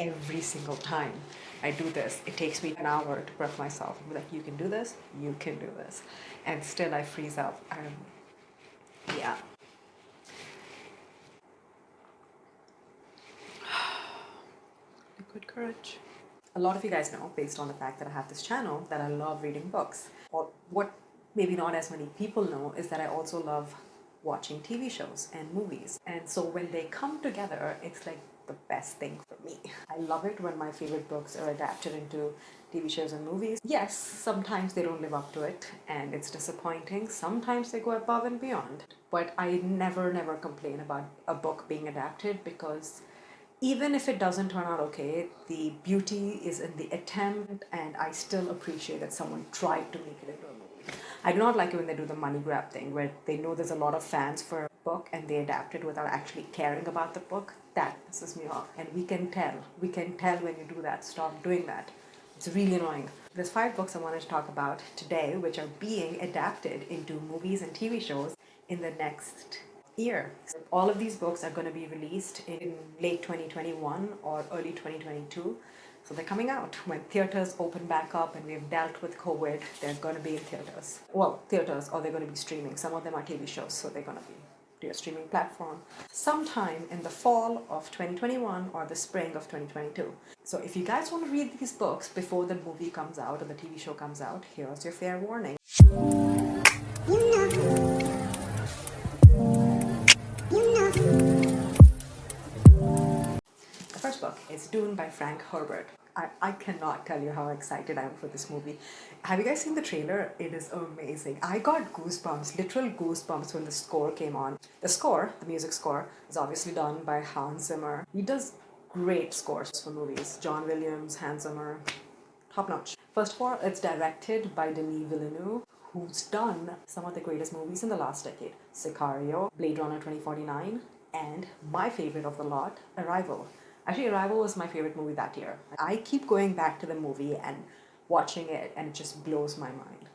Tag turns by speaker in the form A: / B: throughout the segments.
A: every single time I do this. It takes me an hour to prep myself. I'm like, you can do this, you can do this. And still I freeze up. Yeah. Liquid courage. A lot of you guys know, based on the fact that I have this channel, that I love reading books. Or what maybe not as many people know is that I also love watching TV shows and movies. And so when they come together, it's like the best thing for me. I love it when my favorite books are adapted into TV shows and movies. Yes, sometimes they don't live up to it and it's disappointing. Sometimes they go above and beyond. But I never complain about a book being adapted, because even if it doesn't turn out okay, the beauty is in the attempt, and I still appreciate that someone tried to make it into a movie. I do not like it when they do the money grab thing, where they know there's a lot of fans for a book and they adapt it without actually caring about the book. That pisses me off. And we can tell when you do that. Stop doing that. It's really annoying. There's 5 books I wanted to talk about today, which are being adapted into movies and TV shows in the next year. So all of these books are going to be released in late 2021 or early 2022. So they're coming out when theaters open back up and we've dealt with COVID. They're going to be in theaters. Well, theaters, or they're going to be streaming. Some of them are TV shows, so they're going to be to a streaming platform sometime in the fall of 2021 or the spring of 2022. So if you guys want to read these books before the movie comes out or the TV show comes out, here's your fair warning. The first book is Dune by Frank Herbert. I cannot tell you how excited I am for this movie. Have you guys seen the trailer? It is amazing. I got goosebumps, literal goosebumps, when the score came on. The score, the music score, is obviously done by Hans Zimmer. He does great scores for movies. John Williams, Hans Zimmer, top notch. First of all, it's directed by Denis Villeneuve, who's done some of the greatest movies in the last decade. Sicario, Blade Runner 2049, and my favorite of the lot, Arrival. Actually, Arrival was my favorite movie that year. I keep going back to the movie and watching it, and it just blows my mind.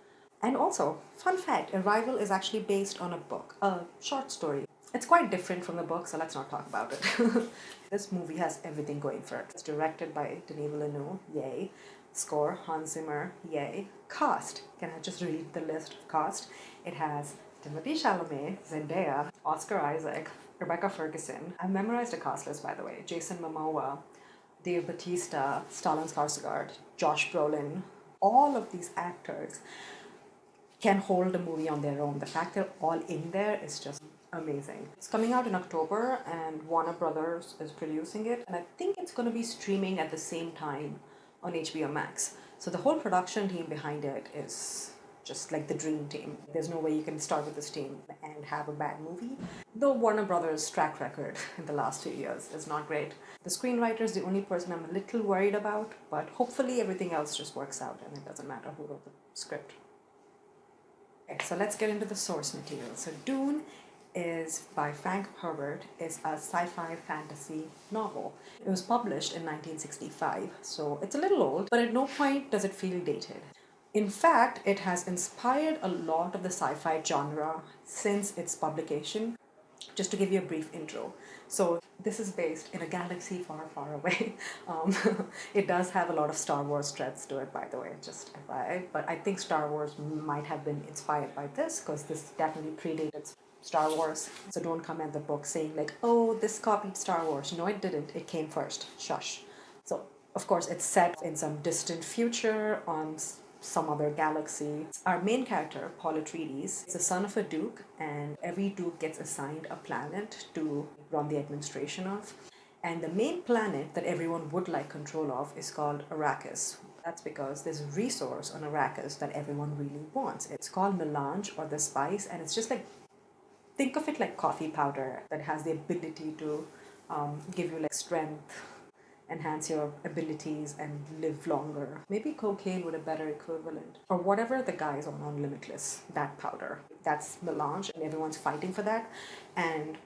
A: And also, fun fact, Arrival is actually based on a book, a short story. It's quite different from the book, so let's not talk about it. This movie has everything going for it. It's directed by Denis Villeneuve, yay. Score, Hans Zimmer, yay. Cast, can I just read the list of cast? It has Timothée Chalamet, Zendaya, Oscar Isaac, Rebecca Ferguson. I've memorized a cast list, by the way. Jason Momoa, Dave Bautista, Stellan Skarsgård, Josh Brolin. All of these actors can hold a movie on their own. The fact they're all in there is just amazing. It's coming out in October, and Warner Brothers is producing it. And I think it's going to be streaming at the same time on HBO Max. So the whole production team behind it is just like the dream team. There's no way you can start with this team and have a bad movie. Though Warner Brothers' track record in the last few years is not great. The screenwriter is the only person I'm a little worried about, but hopefully everything else just works out and it doesn't matter who wrote the script. Okay, so let's get into the source material. So Dune is by Frank Herbert, is a sci-fi fantasy novel. It was published in 1965, so it's a little old, but at no point does it feel dated. In fact, it has inspired a lot of the sci-fi genre since its publication. Just to give you a brief intro. So this is based in a galaxy far, far away. It does have a lot of Star Wars threads to it, by the way, just FYI. But I think Star Wars might have been inspired by this, because this definitely predated Star Wars. So don't come at the book saying like, oh, this copied Star Wars. No, it didn't. It came first. Shush. So, of course, it's set in some distant future on some other galaxy. Our main character, Paul Atreides, is the son of a duke, and every duke gets assigned a planet to run the administration of. And the main planet that everyone would like control of is called Arrakis. That's because there's a resource on Arrakis that everyone really wants. It's called melange, or the spice, and it's just like, think of it like coffee powder that has the ability to give you like strength, enhance your abilities, and live longer. Maybe cocaine would a better equivalent. Or whatever the guys on Limitless, that powder. That's melange, and everyone's fighting for that. And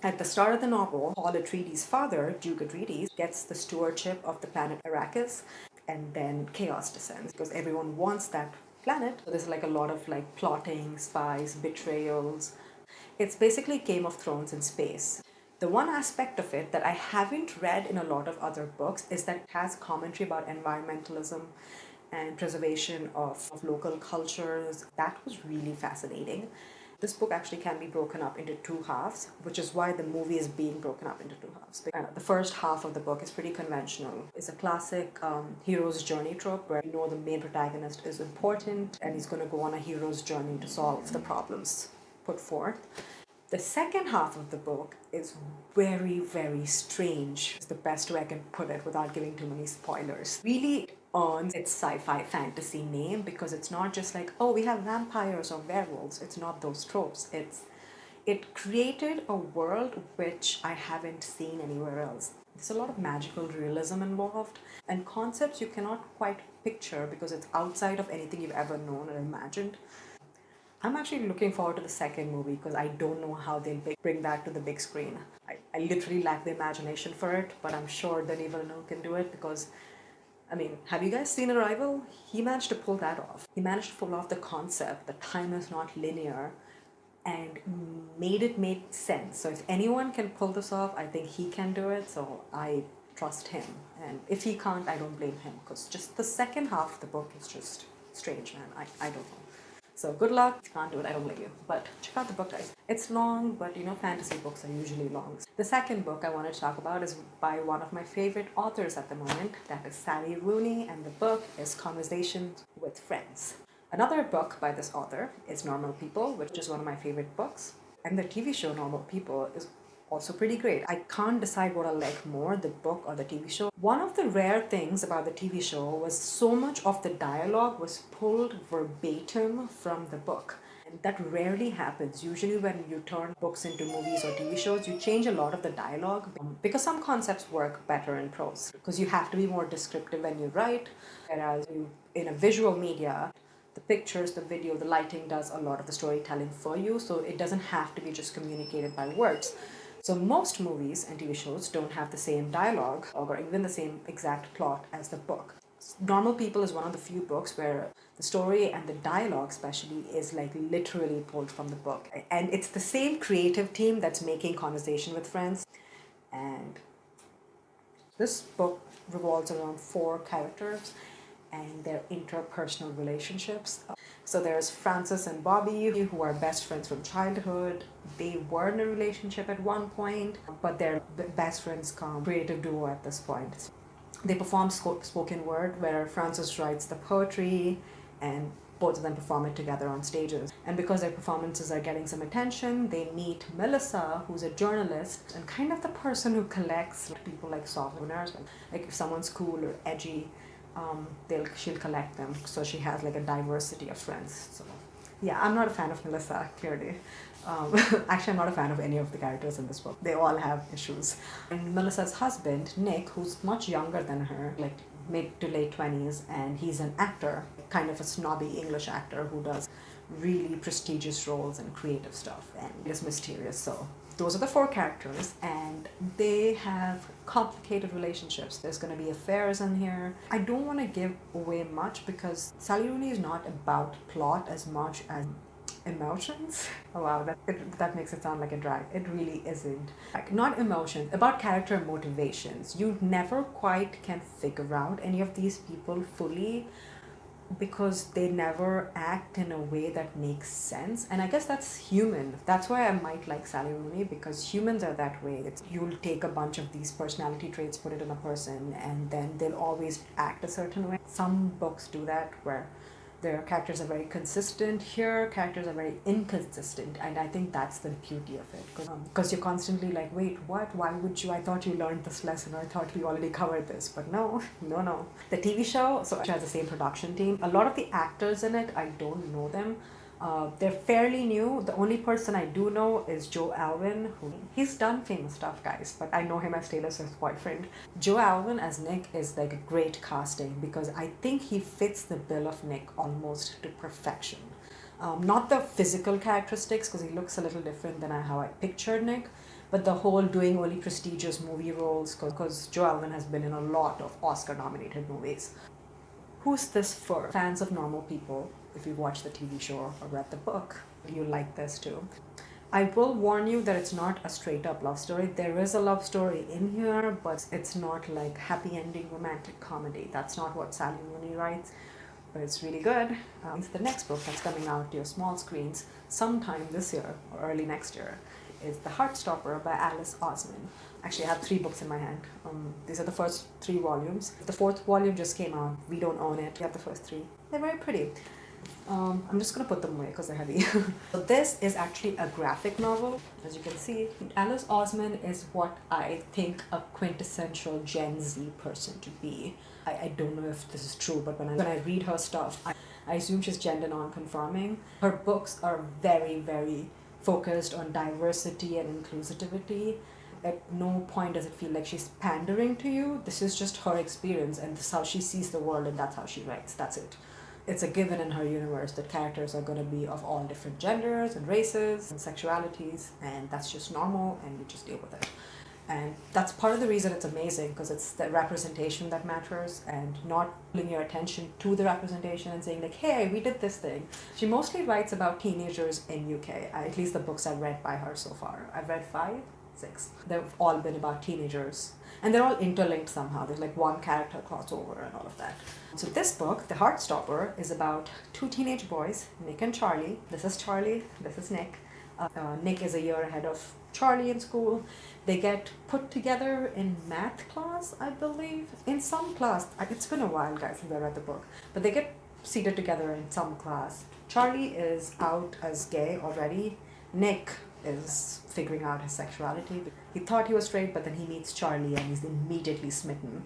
A: at the start of the novel, Paul Atreides' father, Duke Atreides, gets the stewardship of the planet Arrakis, and then chaos descends because everyone wants that planet. So there's like a lot of like plotting, spies, betrayals. It's basically Game of Thrones in space. The one aspect of it that I haven't read in a lot of other books is that it has commentary about environmentalism and preservation of local cultures. That was really fascinating. This book actually can be broken up into two halves, which is why the movie is being broken up into two halves. The first half of the book is pretty conventional. It's a classic hero's journey trope where you know the main protagonist is important and he's going to go on a hero's journey to solve the problems put forth. The second half of the book is very, very strange. It's the best way I can put it without giving too many spoilers. Really earns its sci-fi fantasy name because it's not just like, oh, we have vampires or werewolves. It's not those tropes. It created a world which I haven't seen anywhere else. There's a lot of magical realism involved and concepts you cannot quite picture because it's outside of anything you've ever known or imagined. I'm actually looking forward to the second movie because I don't know how they'll bring that to the big screen. I literally lack the imagination for it, but I'm sure Denis Villeneuve can do it because, I mean, have you guys seen Arrival? He managed to pull that off. He managed to pull off the concept that time is not linear and made it make sense. So if anyone can pull this off, I think he can do it. So I trust him. And if he can't, I don't blame him because just the second half of the book is just strange, man. I don't know. So good luck. If you can't do it, I don't blame you. But check out the book, guys. It's long, but you know, fantasy books are usually long. The second book I want to talk about is by one of my favorite authors at the moment. That is Sally Rooney, and the book is Conversations with Friends. Another book by this author is Normal People, which is one of my favorite books. And the TV show Normal People is also pretty great. I can't decide what I like more, the book or the TV show. One of the rare things about the TV show was so much of the dialogue was pulled verbatim from the book. And that rarely happens. Usually when you turn books into movies or TV shows, you change a lot of the dialogue because some concepts work better in prose. Because you have to be more descriptive when you write, whereas in a visual media, the pictures, the video, the lighting does a lot of the storytelling for you, so it doesn't have to be just communicated by words. So most movies and TV shows don't have the same dialogue or even the same exact plot as the book. Normal People is one of the few books where the story and the dialogue especially is like literally pulled from the book. And it's the same creative team that's making Conversation with Friends. And this book revolves around 4 characters and their interpersonal relationships. So there's Francis and Bobby, who are best friends from childhood. They were in a relationship at one point, but they're best friends come creative duo at this point. They perform spoken word, where Francis writes the poetry and both of them perform it together on stages. And because their performances are getting some attention, they meet Melissa, who's a journalist and kind of the person who collects people like souvenirs. Like if someone's cool or edgy, she'll collect them. So she has like a diversity of friends. So yeah, I'm not a fan of Melissa, clearly. Actually, I'm not a fan of any of the characters in this book. They all have issues. And Melissa's husband, Nick, who's much younger than her, like mid to late 20s, and he's an actor, kind of a snobby English actor who does really prestigious roles and creative stuff, and is mysterious. So those are the 4 characters, and they have complicated relationships. There's going to be affairs in here. I don't want to give away much because Sally Rooney is not about plot as much as emotions. Oh wow, that makes it sound like a drag. It really isn't. Like, not emotions, about character motivations. You never quite can figure out any of these people fully because they never act in a way that makes sense. And I guess that's human. That's why I might like Sally Rooney, because humans are that way. You'll take a bunch of these personality traits, put it in a person, and then they'll always act a certain way. Some books do that where their characters are very consistent. Here, characters are very inconsistent, and I think that's the beauty of it. Because you're constantly like, wait, what? Why would you? I thought you learned this lesson, or I thought we already covered this. But no. The TV show, so it has the same production team. A lot of the actors in it, I don't know them. They're fairly new. The only person I do know is Joe Alwyn. He's done famous stuff, guys, but I know him as Taylor Swift's boyfriend. Joe Alwyn as Nick is like a great casting because I think he fits the bill of Nick almost to perfection. Not the physical characteristics, because he looks a little different than how I pictured Nick, but the whole doing only prestigious movie roles, because Joe Alwyn has been in a lot of Oscar-nominated movies. Who's this for? Fans of Normal People. If you watch the TV show or read the book, you like this too. I will warn you that it's not a straight up love story. There is a love story in here, but it's not like happy ending romantic comedy. That's not what Sally Rooney writes, but it's really good. It's the next book that's coming out to your small screens sometime this year or early next year is The Heartstopper by Alice Oseman. Actually, I have 3 books in my hand. These are the first 3 volumes. The 4th volume just came out. We don't own it. We have the first 3. They're very pretty. I'm just going to put them away because they're heavy. So this is actually a graphic novel. As you can see, Alice Oseman is what I think a quintessential Gen Z person to be. I don't know if this is true, but when I read her stuff, I assume she's gender non-conforming. Her books are very, very focused on diversity and inclusivity. At no point does it feel like she's pandering to you. This is just her experience, and this is how she sees the world, and that's how she writes. That's it. It's a given in her universe that characters are going to be of all different genders and races and sexualities, and that's just normal, and you just deal with it. And that's part of the reason it's amazing, because it's the representation that matters, and not pulling your attention to the representation and saying like, hey, we did this thing. She mostly writes about teenagers in UK, at least the books I've read by her so far. I've read 5, 6. They've all been about teenagers, and they're all interlinked somehow. There's like one character crossover and all of that. So this book, The Heartstopper, is about 2 teenage boys, Nick and Charlie. This is Charlie, this is Nick. Nick is a year ahead of Charlie in school. They get put together in math class, I believe. In some class, it's been a while, guys, since I read the book, but they get seated together in some class. Charlie is out as gay already. Nick is figuring out his sexuality. He thought he was straight, but then he meets Charlie and he's immediately smitten.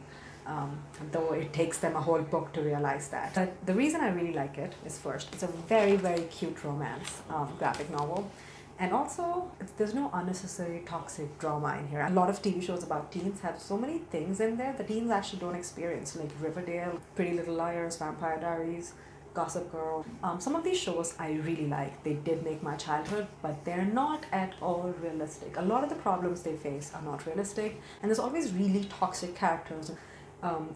A: Though it takes them a whole book to realize that. But the reason I really like it is, first, it's a very, very cute romance graphic novel. And also, there's no unnecessary toxic drama in here. A lot of TV shows about teens have so many things in there that teens actually don't experience, like Riverdale, Pretty Little Liars, Vampire Diaries, Gossip Girl. Some of these shows I really like. They did make my childhood, but they're not at all realistic. A lot of the problems they face are not realistic, and there's always really toxic characters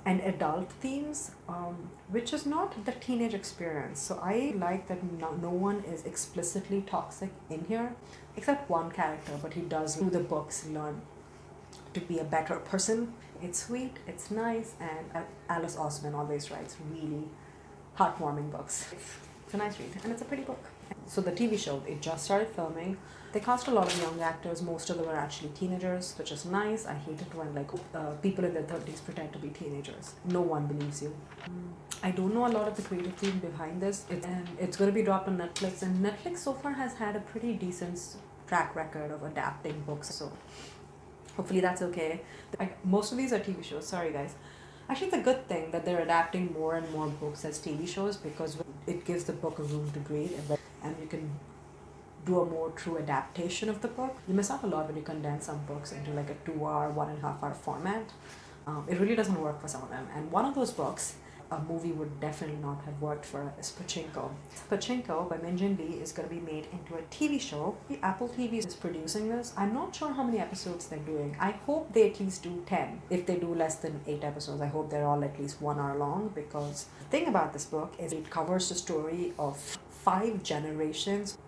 A: and adult themes, which is not the teenage experience. So I like that no one is explicitly toxic in here, except one character, but he does, through the books, learn to be a better person. It's sweet, it's nice, and Alice Oseman always writes really heartwarming books. It's a nice read, and it's a pretty book. So the TV show, it just started filming. They cast a lot of young actors. Most of them are actually teenagers, which is nice. I hate it when people in their 30s pretend to be teenagers. No one believes you. I don't know a lot of the creative team behind this. It's going to be dropped on Netflix, and Netflix so far has had a pretty decent track record of adapting books. So hopefully that's okay. Most of these are TV shows. Sorry, guys. Actually, it's a good thing that they're adapting more and more books as TV shows, because it gives the book a room to breathe, and you can do a more true adaptation of the book. You miss out a lot when you condense some books into like a 2-hour, 1.5-hour format. It really doesn't work for some of them. And one of those books, a movie would definitely not have worked for, is Pachinko. Pachinko by Min Jin Lee is going to be made into a TV show. Apple TV is producing this. I'm not sure how many episodes they're doing. I hope they at least do 10. If they do less than 8 episodes, I hope they're all at least 1 hour long, because the thing about this book is it covers the story of 5 generations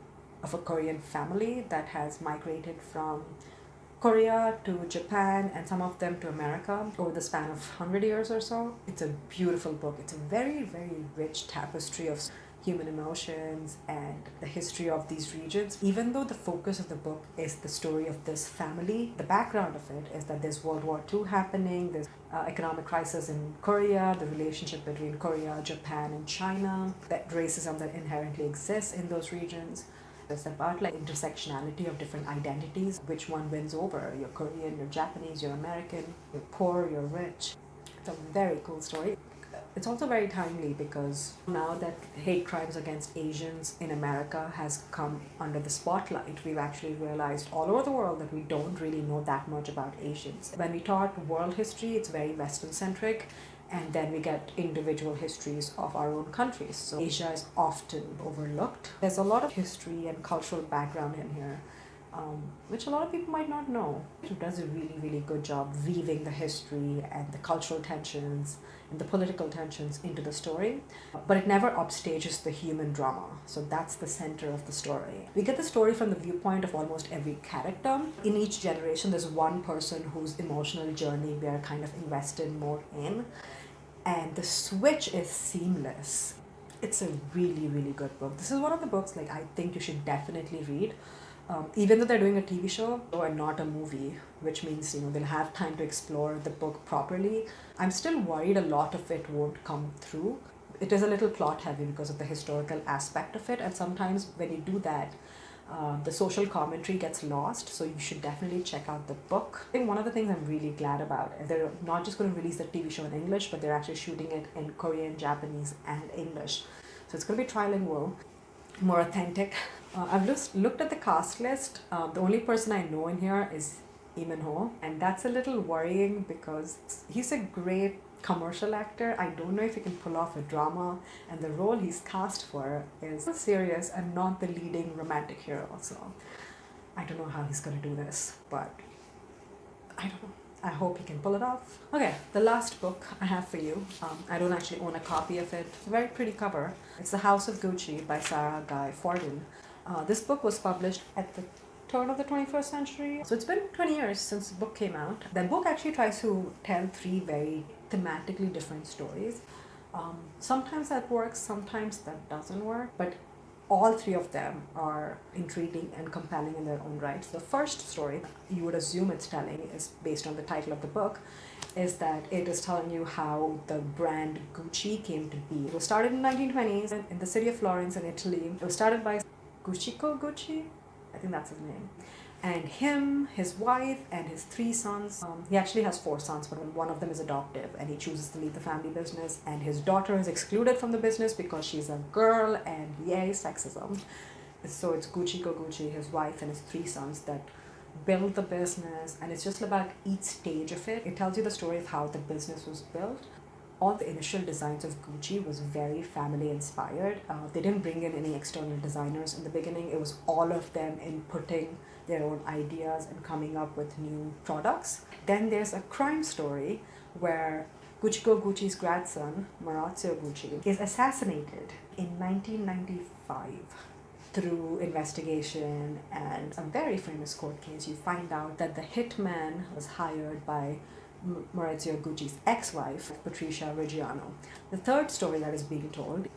A: of a Korean family that has migrated from Korea to Japan, and some of them to America over the span of 100 years or so. It's a beautiful book. It's a very, very rich tapestry of human emotions and the history of these regions. Even though the focus of the book is the story of this family, the background of it is that there's World War II happening, there's economic crisis in Korea, the relationship between Korea, Japan, and China, that racism that inherently exists in those regions. It's about like intersectionality of different identities. Which one wins over? You're Korean, you're Japanese, you're American, you're poor, you're rich. It's a very cool story. It's also very timely, because now that hate crimes against Asians in America has come under the spotlight, we've actually realized all over the world that we don't really know that much about Asians. When we taught world history, it's very Western centric, and then we get individual histories of our own countries. So Asia is often overlooked. There's a lot of history and cultural background in here which a lot of people might not know. It does a really, really good job weaving the history and the cultural tensions and the political tensions into the story, but it never upstages the human drama. So that's the center of the story. We get the story from the viewpoint of almost every character. In each generation, there's one person whose emotional journey we are kind of invested more in, and the switch is seamless. It's a really, really good book. This is one of the books like I think you should definitely read. Even though they're doing a TV show and not a movie, which means they'll have time to explore the book properly, I'm still worried a lot of it won't come through. It is a little plot heavy because of the historical aspect of it, and sometimes when you do that, the social commentary gets lost. So you should definitely check out the book. I think one of the things I'm really glad about is they're not just going to release the TV show in English, but they're actually shooting it in Korean, Japanese, and English. So it's going to be trilingual, more authentic. I've just looked at the cast list. The only person I know in here is Lee Min Ho, and that's a little worrying because he's a great commercial actor. I don't know if he can pull off a drama, and the role he's cast for is serious and not the leading romantic hero. So I don't know how he's going to do this, but I don't know. I hope he can pull it off. Okay, the last book I have for you. I don't actually own a copy of it. It's a very pretty cover. It's The House of Gucci by Sara Forden. This book was published at the turn of the 21st century. So it's been 20 years since the book came out. The book actually tries to tell three very thematically different stories. Sometimes that works, sometimes that doesn't work, but all three of them are intriguing and compelling in their own right. The first story you would assume it's telling is based on the title of the book, is that it is telling you how the brand Gucci came to be. It was started in the 1920s in the city of Florence in Italy. It was started by Gucci, I think that's his name. And him, his wife, and his three sons. He actually has four sons, but one of them is adoptive, and he chooses to leave the family business. And his daughter is excluded from the business because she's a girl, and yay, sexism. So it's Gucci, his wife, and his three sons that build the business, and it's just about each stage of it. It tells you the story of how the business was built. All the initial designs of Gucci was very family inspired. They didn't bring in any external designers in the beginning. It was all of them inputting their own ideas and coming up with new products. Then there's a crime story where Gucci's grandson, Maurizio Gucci, is assassinated in 1995. Through investigation and a very famous court case, you find out that the hitman was hired by Maurizio Gucci's ex-wife, Patricia Reggiano. The third story that is being told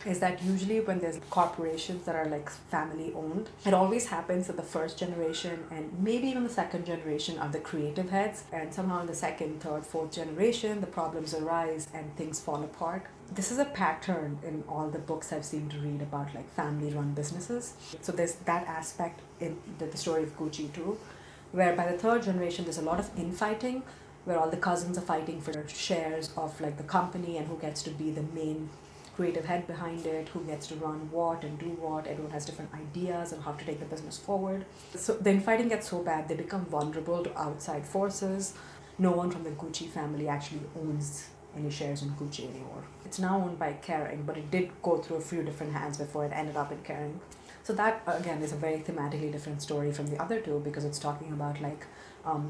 A: is that usually when there's corporations that are like family owned, it always happens that the first generation and maybe even the second generation are the creative heads, and somehow in the second, third, fourth generation the problems arise and things fall apart. This is a pattern in all the books I've seen to read about like family run businesses. So there's that aspect in the story of Gucci too, where by the third generation there's a lot of infighting, where all the cousins are fighting for shares of like the company and who gets to be the main creative head behind it, who gets to run what and do what. Everyone has different ideas on how to take the business forward. So the infighting gets so bad they become vulnerable to outside forces. No one from the Gucci family actually owns any shares in Gucci anymore. It's now owned by Kering, but it did go through a few different hands before it ended up in Kering. So that again is a very thematically different story from the other two, because it's talking about like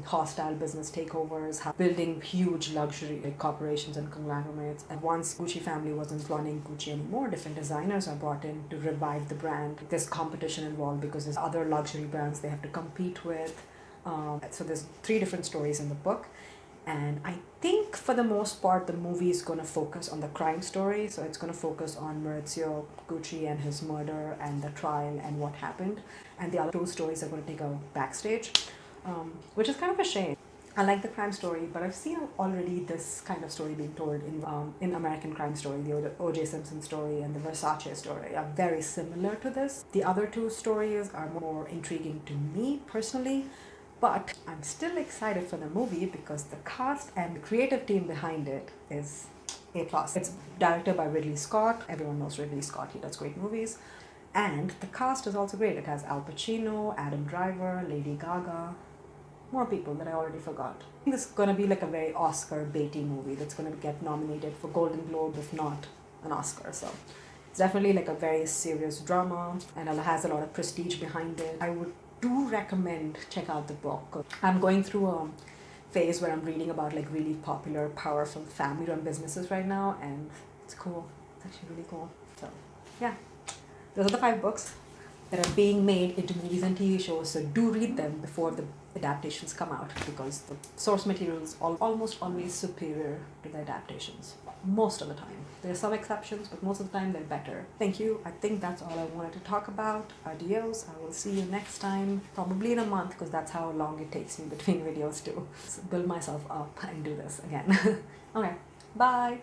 A: hostile business takeovers, building huge luxury corporations and conglomerates. And once Gucci family wasn't running Gucci anymore, different designers are brought in to revive the brand. There's competition involved because there's other luxury brands they have to compete with. So there's three different stories in the book. And I think for the most part, the movie is going to focus on the crime story. So it's going to focus on Maurizio Gucci and his murder and the trial and what happened. And the other two stories are going to take a backstage, which is kind of a shame. I like the crime story, but I've seen already this kind of story being told in American Crime Story. The O.J. Simpson story and the Versace story are very similar to this. The other two stories are more intriguing to me personally. But I'm still excited for the movie because the cast and the creative team behind it is A+. It's directed by Ridley Scott. Everyone knows Ridley Scott. He does great movies. And the cast is also great. It has Al Pacino, Adam Driver, Lady Gaga, more people that I already forgot. I think this is going to be like a very Oscar baity movie that's going to get nominated for Golden Globe, if not an Oscar. So it's definitely like a very serious drama, and it has a lot of prestige behind it. I would do recommend check out the book. I'm going through a phase where I'm reading about like really popular, powerful family-run businesses right now, and it's cool. It's actually really cool. So yeah, those are the 5 books that are being made into movies and TV shows. So do read them before the adaptations come out, because the source material is almost always superior to the adaptations. Most of the time. There are some exceptions, but most of the time they're better. Thank you. I think that's all I wanted to talk about. Adios. I will see you next time, probably in a month, because that's how long it takes me between videos to build myself up and do this again. Okay, bye.